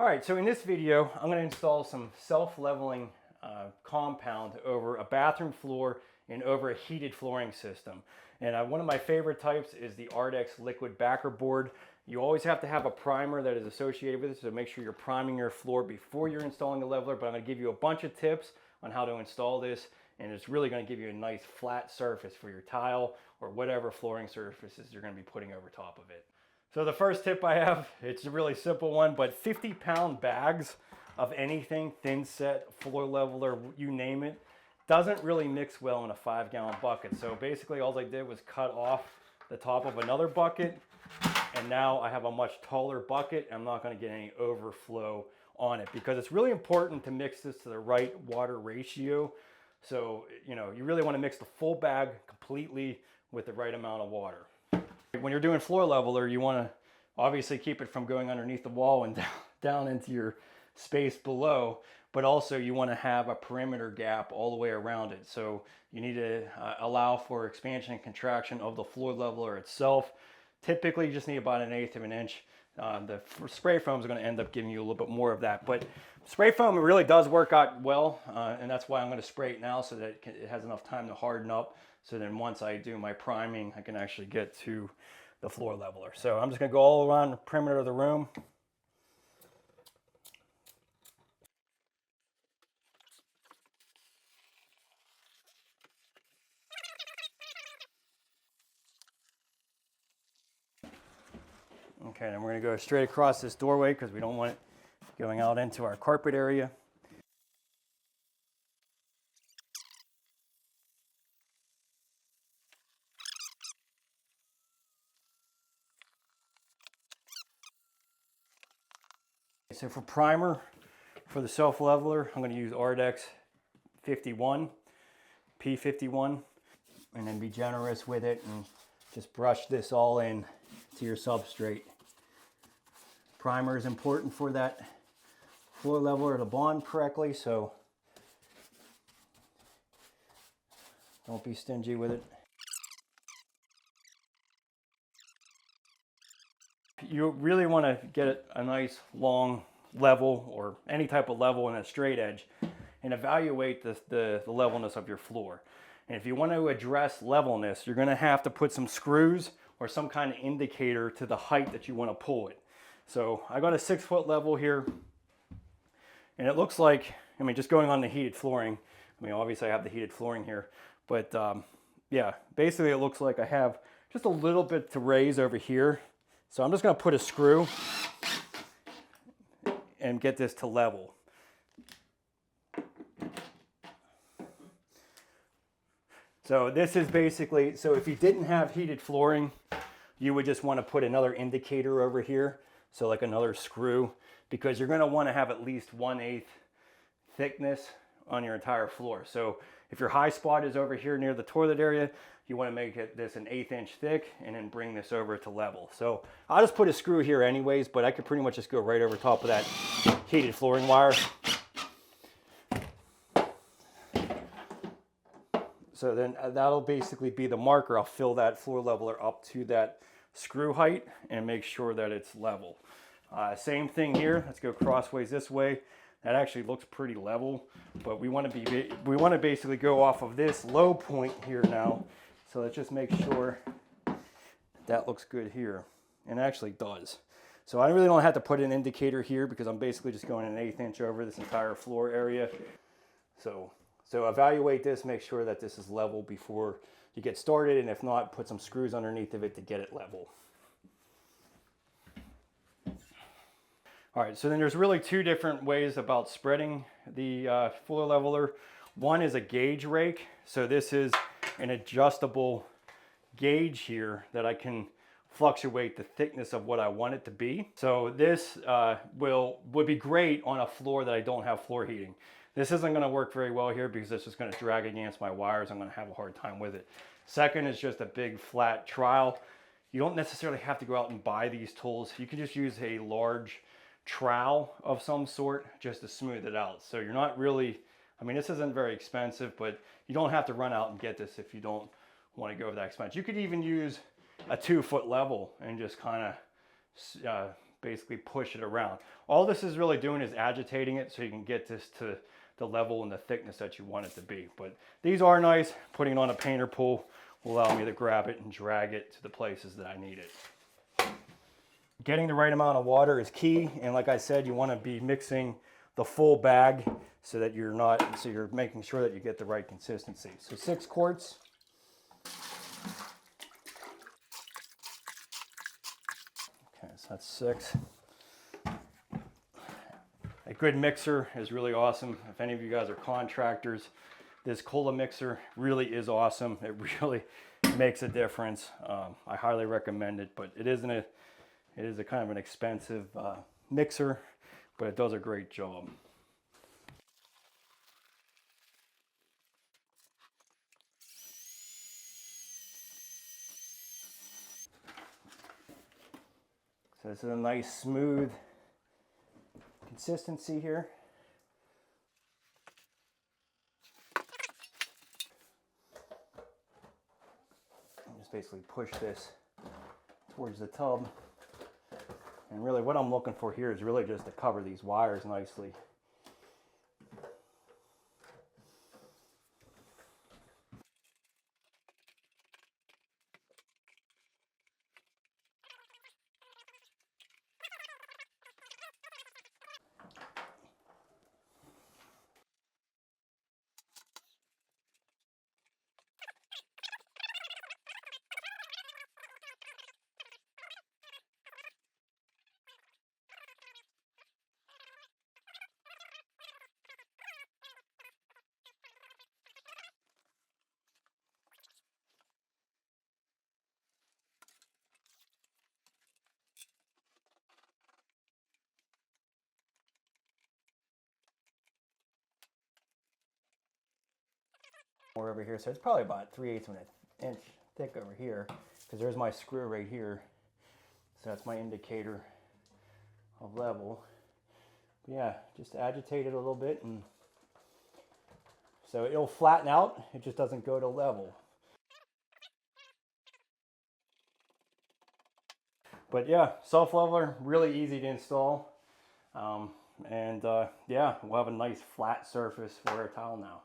All right, so in this video, I'm going to install some self-leveling compound over a bathroom floor and over a heated flooring system. And one of my favorite types is the Ardex Liquid backer board. You always have to have a primer that is associated with it, so make sure you're priming your floor before you're installing the leveler. But I'm going to give you a bunch of tips on how to install this, and it's really going to give you a nice flat surface for your tile or whatever flooring surfaces you're going to be putting over top of it. So the first tip I have, it's a really simple one, but 50-pound bags of anything, thin set, floor leveler, you name it, doesn't really mix well in a 5-gallon bucket. So basically all I did was cut off the top of another bucket, and now I have a much taller bucket. I'm not going to get any overflow on it because it's really important to mix this to the right water ratio. So, you really want to mix the full bag completely with the right amount of water. When you're doing floor leveler, you want to obviously keep it from going underneath the wall and down into your space below, but also you want to have a perimeter gap all the way around it. So you need to allow for expansion and contraction of the floor leveler itself. Typically, you just need about 1/8 of an inch. The spray foam is going to end up giving you a little bit more of that, but spray foam really does work out well, and that's why I'm going to spray it now so that it has enough time to harden up. So then once I do my priming, I can actually get to the floor leveler. So I'm just going to go all around the perimeter of the room. Okay, then we're going to go straight across this doorway because we don't want it going out into our carpet area. So for primer, for the self-leveler, I'm going to use Ardex 51, P51, and then be generous with it and just brush this all in to your substrate. Primer is important for that floor leveler to bond correctly, so don't be stingy with it. You really want to get a nice long level or any type of level in a straight edge and evaluate the levelness of your floor. And if you want to address levelness, you're going to have to put some screws or some kind of indicator to the height that you want to pull it. So I got a 6-foot level here, and it looks like, just going on the heated flooring, obviously I have the heated flooring here, but yeah, basically it looks like I have just a little bit to raise over here. So I'm just going to put a screw and get this to level. So this is basically, so if you didn't have heated flooring, you would just want to put another indicator over here. So like another screw, because you're going to want to have at least 1/8 thickness on your entire floor. So if your high spot is over here near the toilet area, you want to make this an 1/8 inch thick and then bring this over to level. So I'll just put a screw here anyways, but I could pretty much just go right over top of that heated flooring wire. So then that'll basically be the marker. I'll fill that floor leveler up to that screw height and make sure that it's level. Same thing here. Let's go crossways this way. That actually looks pretty level, but we want to basically go off of this low point here now. So let's just make sure that looks good here, and it actually does. So I really don't have to put an indicator here because I'm basically just going 1/8 inch over this entire floor area. So evaluate this, make sure that this is level before you get started, and if not, put some screws underneath of it to get it level. All right, so then there's really two different ways about spreading the floor leveler. One is a gauge rake. So this is an adjustable gauge here that I can fluctuate the thickness of what I want it to be. So this would be great on a floor that I don't have floor heating. This isn't going to work very well here because this is going to drag against my wires. I'm going to have a hard time with it. Second is just a big flat trowel. You don't necessarily have to go out and buy these tools. You can just use a large trowel of some sort just to smooth it out. So you're not really, this isn't very expensive, but you don't have to run out and get this if you don't want to go that expense. You could even use a 2-foot level and just kind of basically push it around. All this is really doing is agitating it so you can get this to the level and the thickness that you want it to be. But these are nice. Putting it on a painter pull will allow me to grab it and drag it to the places that I need it. Getting the right amount of water is key, and like I said, you want to be mixing the full bag so that you're making sure that you get the right consistency. So 6 quarts. Okay, so that's 6. A good mixer is really awesome. If any of you guys are contractors, this Collomixer really is awesome. It really makes a difference. I highly recommend it, but it is a kind of an expensive mixer, but it does a great job. So this is a nice smooth consistency here. And just basically push this towards the tub. And really what I'm looking for here is really just to cover these wires nicely. More over here, so it's probably about 3/8 of an inch thick over here, because there's my screw right here, so that's my indicator of level. But yeah, just agitate it a little bit, and so it'll flatten out, it just doesn't go to level. But yeah, self-leveler, really easy to install, yeah, we'll have a nice flat surface for our tile now.